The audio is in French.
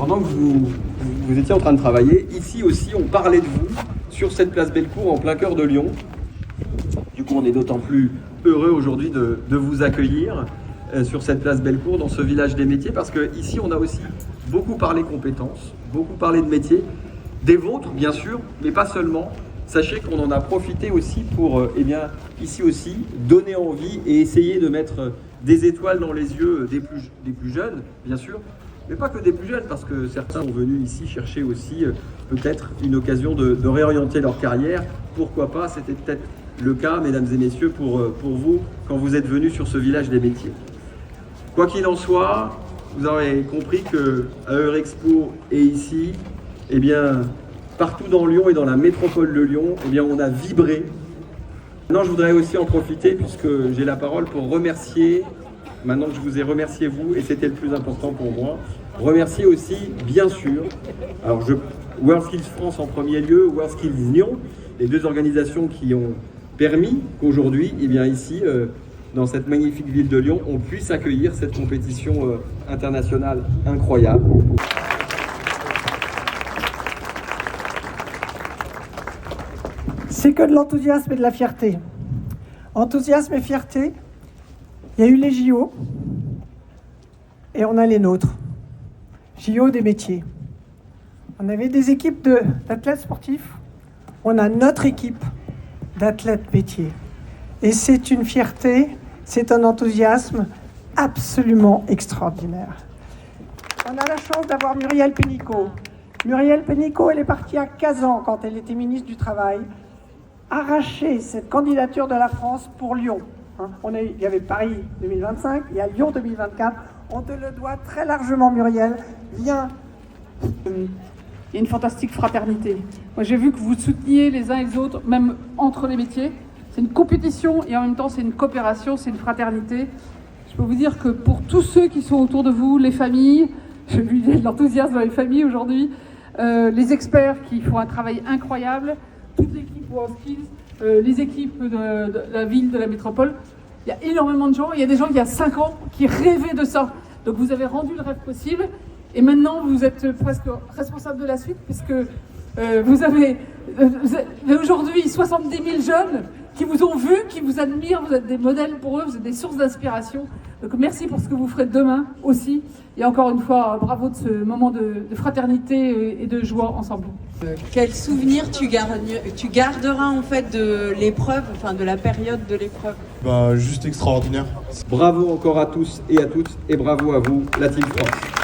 pendant que vous étiez en train de travailler, ici aussi on parlait de vous sur cette place Bellecour en plein cœur de Lyon. Du coup on est d'autant plus heureux aujourd'hui de vous accueillir sur cette place Bellecour dans ce village des métiers, parce qu'ici on a aussi beaucoup parlé compétences, beaucoup parlé de métiers, des vôtres bien sûr, mais pas seulement. Sachez qu'on en a profité aussi pour, ici aussi, donner envie et essayer de mettre des étoiles dans les yeux des plus jeunes, bien sûr, mais pas que des plus jeunes, parce que certains sont venus ici chercher aussi peut-être une occasion de réorienter leur carrière. Pourquoi pas, c'était peut-être le cas, mesdames et messieurs, pour vous, quand vous êtes venus sur ce village des métiers. Quoi qu'il en soit, vous aurez compris qu'à Eurexpo et ici, partout dans Lyon et dans la métropole de Lyon, on a vibré. Maintenant, je voudrais aussi en profiter, puisque j'ai la parole, pour remercier, maintenant que je vous ai remercié vous, et c'était le plus important pour moi, remercier aussi, bien sûr, WorldSkills France en premier lieu, WorldSkills Lyon, les deux organisations qui ont permis qu'aujourd'hui, ici, dans cette magnifique ville de Lyon, on puisse accueillir cette compétition internationale incroyable. C'est que de l'enthousiasme et de la fierté. Enthousiasme et fierté, il y a eu les JO et on a les nôtres. JO des métiers. On avait des équipes d'athlètes sportifs, on a notre équipe d'athlètes métiers. Et c'est une fierté, c'est un enthousiasme absolument extraordinaire. On a la chance d'avoir Muriel Pénicaud. Muriel Pénicaud, elle est partie à Kazan quand elle était ministre du Travail, arracher cette candidature de la France pour Lyon. Il y avait Paris 2025, il y a Lyon 2024. On te le doit très largement, Muriel. Viens. Il y a une fantastique fraternité. Moi, j'ai vu que vous souteniez les uns et les autres, même entre les métiers. C'est une compétition et en même temps, c'est une coopération, c'est une fraternité. Je peux vous dire que pour tous ceux qui sont autour de vous, les familles, j'ai vu de l'enthousiasme dans les familles aujourd'hui, les experts qui font un travail incroyable, toute l'équipe WorldSkills, les équipes de la ville, de la métropole. Il y a énormément de gens. Il y a des gens il y a 5 ans qui rêvaient de ça. Donc vous avez rendu le rêve possible. Et maintenant, vous êtes presque responsable de la suite, puisque vous avez aujourd'hui 70 000 jeunes qui vous ont vu, qui vous admirent. Vous êtes des modèles pour eux, vous êtes des sources d'inspiration. Donc merci pour ce que vous ferez demain aussi. Et encore une fois, bravo de ce moment de fraternité et de joie ensemble. Quel souvenir tu garderas en fait de l'épreuve, enfin de la période de l'épreuve? Juste extraordinaire. Bravo encore à tous et à toutes, et bravo à vous, la Team France.